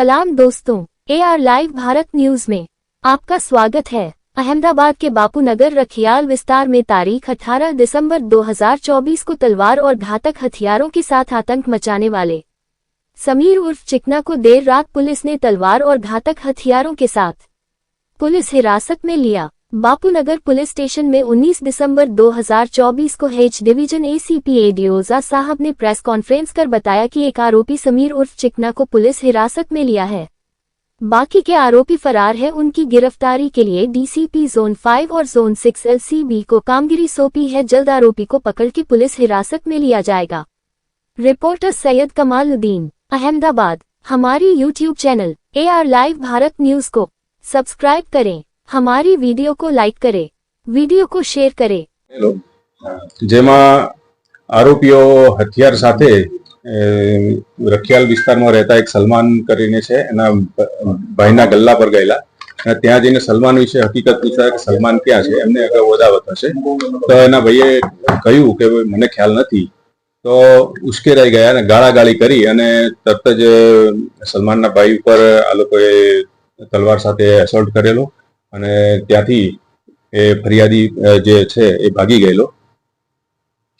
सलाम दोस्तों, AR live Bharat news में आपका स्वागत है। अहमदाबाद के बापू नगर रखियाल विस्तार में तारीख 18 दिसंबर 2024 को तलवार और घातक हथियारों के साथ आतंक मचाने वाले समीर उर्फ चिकना को देर रात पुलिस ने तलवार और घातक हथियारों के साथ पुलिस हिरासत में लिया। बापू नगर पुलिस स्टेशन में 19 दिसंबर 2024 को हेच डिवीजन ACP एडियोजा साहब ने प्रेस कॉन्फ्रेंस कर बताया कि एक आरोपी समीर उर्फ चिकना को पुलिस हिरासत में लिया है। बाकी के आरोपी फरार है। उनकी गिरफ्तारी के लिए DCP जोन 5 और जोन 6 LCB को कामगिरी सौंपी है। जल्द आरोपी को पकड़ के पुलिस हिरासत में लिया जाएगा। रिपोर्टर सैयद कमालुद्दीन, अहमदाबाद। हमारी YouTube channel AR live Bharat news को सब्सक्राइब करें, हमारी वीडियो को लाइक करें, वीडियो को शेयर करें। જેમાં આરોપીઓ હથિયાર સાથે રખિયાલ વિસ્તારમાં રહેતા એક સલમાન કરીને છે એના ભાઈના ગલ્લા પર ગયેલા અને ત્યાં જઈને સલમાન વિશે હકીકત પૂછ્યા કે સલમાન ક્યાં છે, એમને અગાઉ અદાવત હશે તો એના ભાઈએ કહ્યું કે મને ખ્યાલ નથી, તો ઉશ્કેરાઈ ગયા અને ગાળાગાળી કરી અને તરત જ સલમાનના ભાઈ ઉપર આ લોકોએ તલવાર સાથે એસોલ્ટ કરેલો અને ત્યાંથી એ ફરિયાદી જે છે એ ભાગી ગયેલો।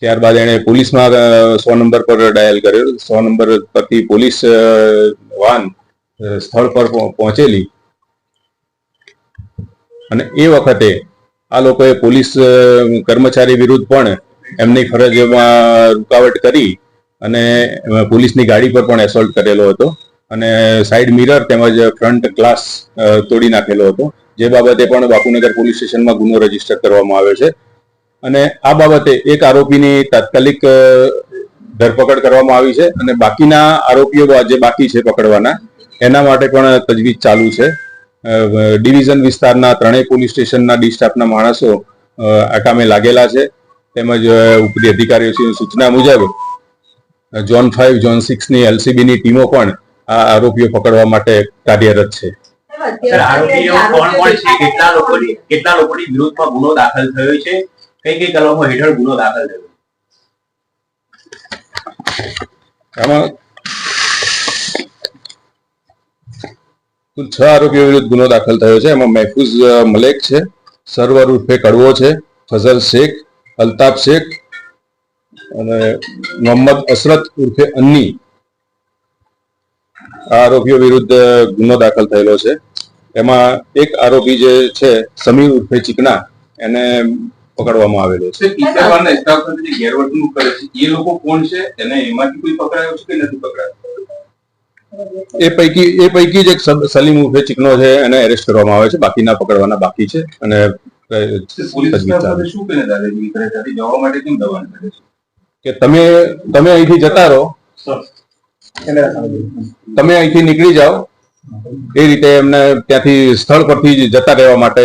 ત્યારબાદ એણે પોલીસમાં 100 નંબર પર ડાયલ કર્યો। 100 નંબર પરથી પોલીસ વાન સ્થળ પર પહોંચેલી અને એ વખતે આ લોકોએ પોલીસ કર્મચારી વિરુદ્ધ પણ એમની ફરજમાં રૂકાવટ કરી અને પોલીસની ગાડી પર પણ એસોલ્ટ કરેલો હતો અને સાઈડ મિરર તેમજ ફ્રન્ટ ગ્લાસ તોડી નાખેલો હતો, જે બાબતે પણ બાપુનગર પોલીસ સ્ટેશનમાં ગુનો રજીસ્ટર કરવામાં આવ્યો છે અને આ બાબતે એક આરોપીની તાત્કાલિક ધરપકડ કરવામાં આવી છે અને બાકીના આરોપીઓ જે બાકી છે પકડવાના એના માટે પણ તજવીજ ચાલુ છે। ડિવિઝન વિસ્તારના ત્રણેય પોલીસ સ્ટેશનના ડી સ્ટાફના માણસો આ કામે લાગેલા છે તેમજ ઉપરી અધિકારીઓની સૂચના મુજબ ઝોન 5 ઝોન 6 ની LCB ની ટીમો પણ આ આરોપીઓ પકડવા માટે કાર્યરત છે। આરોપીઓ કોણ કોણ છે, કેટલા લોકોની વિરુદ્ધમાં ગુનો દાખલ થયો છે, કઈ કઈ કલમો હેઠળ ગુનો દાખલ થયો? આમાં કુલ 6 આરોપીઓ વિરુદ્ધ ગુનો દાખલ થયો છે। એમાં મહેફૂઝ મલેક છે, સરવર ઉર્ફે કડવો છે, ફઝલ શેખ, અલ્તાફ શેખ અને મોહમ્મદ અસરત ઉર્ફે अन्नी આ આરોપીઓ વિરુદ્ધ ગુનો દાખલ થયેલો છે। એમાં એક આરોપી જે છે સમીર ઉર્ફે ચિકના એને પકડવામાં આવેલો છે। ટીચરવાના સ્ટાફ સાથે જે ગેરવર્તણૂક કરે છે એ લોકો કોણ છે, એને એમાંથી કોઈ પકડાયો છે કે નથી પકડાયો? એ પૈકી જ એક સલીમ ઉર્ફે ચિકનો છે એને એરેસ્ટ કરવામાં આવે છે, બાકીના પકડવાના બાકી છે અને પોલીસ સ્ટાફ શું કહે દાદાગીરી કરે છે, જવા માટે કેમ દબાણ કરે છે કે તમે અહીંથી જતા રહો, તમે અહીંથી નીકળી જાઓ, એ રીતે એમને ત્યાંથી સ્થળ પરથી જતા રહેવા માટે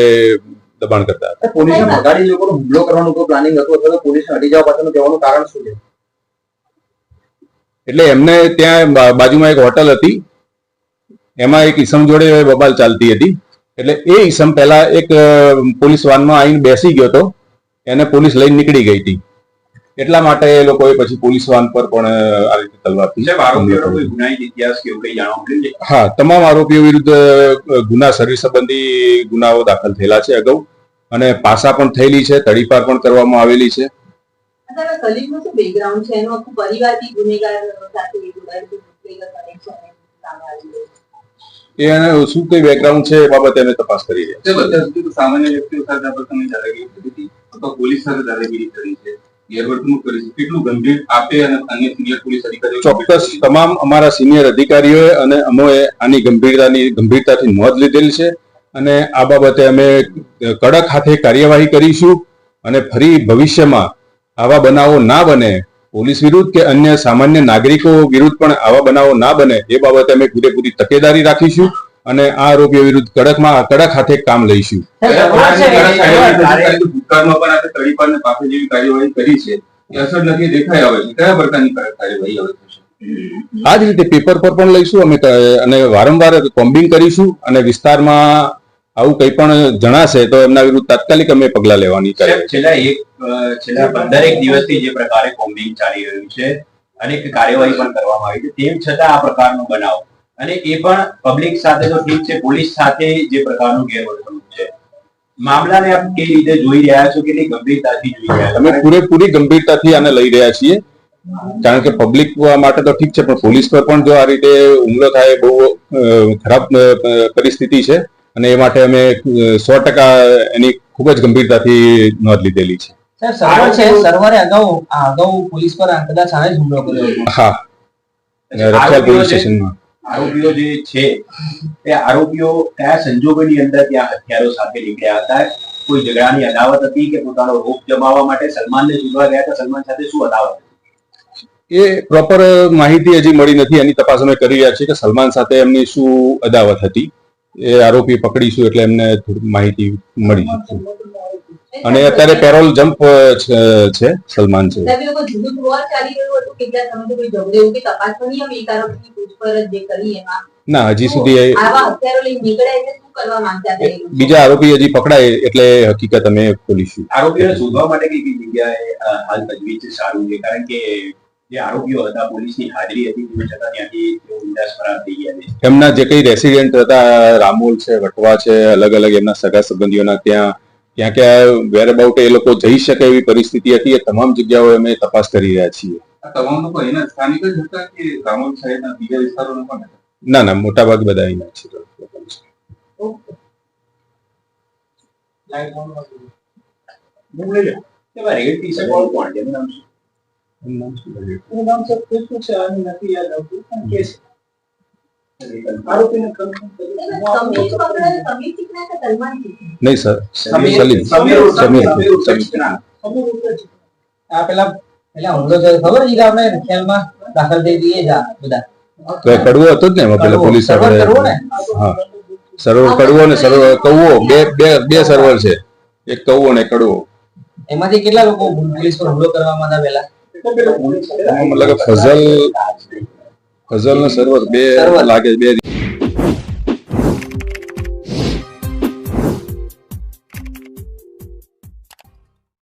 દબાણ કરતા હતા। પોલીસને ભગાડી લોકોનો હુમલો કરવાનું કોઈ પ્લાનિંગ હતું અથવા તો પોલીસને હટી જવા પાછળનું કહેવાનું કારણ શું છે? એટલે એમને ત્યાં બાજુમાં એક હોટલ હતી, એમાં એક ઈસમ જોડે બબાલ ચાલતી હતી, એટલે એ ઈસમ પહેલા એક પોલીસ વાનમાં આવીને બેસી ગયો હતો, એને પોલીસ લઈને નીકળી ગઈ હતી, એટલા માટે એ લોકોએ પછી પોલીસ વાન પર પણ આ રીતે તલવારથી હા તમામ આરોપીઓ વિરુદ્ધ ગુના સર્વિસ સંબંધી ગુનાઓ દાખલ થયેલા છે અગાઉ અને પાસા પણ થયેલી છે, તડીપાર પણ કરવામાં આવેલી છે। એને શું કઈ બેકગ્રાઉન્ડ છે એ બાબતે અમે તપાસ કરી રહ્યા છીએ। સામાન્ય વ્યક્તિઓ સાથે આપણે દાદાગીરી કરી હતી અથવા પોલીસ સાથે દાદાગીરી કરી છે, ગેરવર્તણૂક કરી છે, કેટલું ગંભીર આપે અને અન્ય સિનિયર પોલીસ અધિકારીઓ? ચોક્કસ તમામ અમારા સિનિયર અધિકારીઓએ અને અમોએ આની ગંભીરતાથી નોંધ લીધેલી છે અને આ બાબતે અમે કડક હાથે કાર્યવાહી કરીશું અને ફરી ભવિષ્યમાં આવા બનાવો ના બને, પોલીસ વિરુદ્ધ કે અન્ય સામાન્ય નાગરિકો વિરુદ્ધ પણ આવા બનાવો ના બને એ બાબતે અમે પૂરેપૂરી તકેદારી રાખીશું અને આ આરોપીઓ વિરુદ્ધ કડક હાથે કામ લઈશું। ભૂતકાળમાં પણ આપણે તડીપાર ને પાપે જેવી કાર્યવાહી કરી છે, અસર નથી દેખાઈ આવે છે, કયા પ્રકારની કાર્યવાહી હવે થશે? આ જ રીતે પેપર પર પણ લઈશું અમે અને વારંવાર કોમ્બિંગ કરીશું અને વિસ્તારમાં આવું કંઈ પણ જણાશે તો એમના વિરુદ્ધ તાત્કાલિક અમે પગલાં લેવાની છેલ્લા 15 દિવસથી જે પ્રકારે કોમ્બિંગ ચાલી રહ્યું છે, અનેક કાર્યવાહી પણ કરવામાં આવી છે, તેમ છતાં આ પ્રકારનો બનાવ અને એ પણ પબ્લિક સાથે તો ઠીક છે, પોલીસ સાથે જે પ્રકારનું ગેરવર્તણૂક છે, મામલાને આપ કેવી રીતે જોઈ રહ્યા છો, કેટલી ગંભીરતાથી જોઈ રહ્યા છો? અમે પૂરેપૂરી ગંભીરતાથી આને લઈ રહ્યા છીએ, કારણ કે પબ્લિક માટે તો ઠીક છે, પણ પોલીસ પર પણ જો આ રીતે હુમલો થાય બહુ ખરાબ પરિસ્થિતિ છે, અને એ માટે અમે 100% એની ખૂબ જ ગંભીરતાથી નોંધ લીધેલી છે. સર્વરે અગાઉ પોલીસ પર કદાચ આને જ હુમલો કર્યો હતો. હા, રખિયાલ પોલીસ સ્ટેશનમાં. આરોપીઓ જે છે તે આરોપીઓ કયા સંજોગોની અંદર ત્યાં હથિયારો સાથે નીકળ્યા હતા? કોઈ ઝઘડાની અદાવત હતી કે પોતાનો રોપ જમાવવા માટે સલમાનને શોધવા ગયા હતા? સલમાન સાથે શું અદાવત હતી? એ પ્રોપર માહિતી હજી મળી નથી. એની તપાસ અમે કરી રહ્યા છીએ કે સલમાન સાથે એમની શું અદાવત હતી. એ આરોપી પકડીશું એટલે એમને થોડી માહિતી મળી જશે. અને અત્યારે પેરોલ જમ્પ છે સલમાન છે. ના, હજી સુધી બીજા આરોપી હજી પકડાય એટલે હકીકત અમે ખોલીશું. આરોપીઓને શોધવા માટે કઈ કઈ જગ્યાએ હાલ તજવીજ સારું છે? કારણ કે જે આરોપીઓ હતા પોલીસની હાજરી હતી તેમ છતાં ત્યાંથી તેઓ બિંદાસ ફરાર થઈ ગયા છે. એમના જે કઈ રેસિડેન્ટ હતા, રામોલ છે, વટવા છે, અલગ અલગ એમના સગા સંબંધીઓના ત્યાં વેરઅબાઉટ એ લોકો જઈ શકે એવી પરિસ્થિતિ હતી. એ તમામ જગ્યાઓ અમે તપાસ કરી રહ્યા છીએ. આ તમામ લોકો એના સ્થાનિક જ હતા કે રામોલ સાહેબના બીજા વિસ્તારોના પણ હતા? ના, મોટા ભાગ બધા અહીંના છે. નહીં સર, સલીમ. આ પેલા હુમલો થયો ખબર છે આપણે રખિયાલમાં દાખલ થઈ ગઈ બધા કડવો હતો જ ને એમાં પેલા પોલીસ હા, સર્વર કડવો ને સર્વર કડવો, બે સર્વર છે, એક કડવો ને કડવો. એમાંથી કેટલા લોકો પોલીસ પર હુમલો કરવામાં હતા પેલા? મતલબ ફઝલ ને સર્વર બે લાગે, બે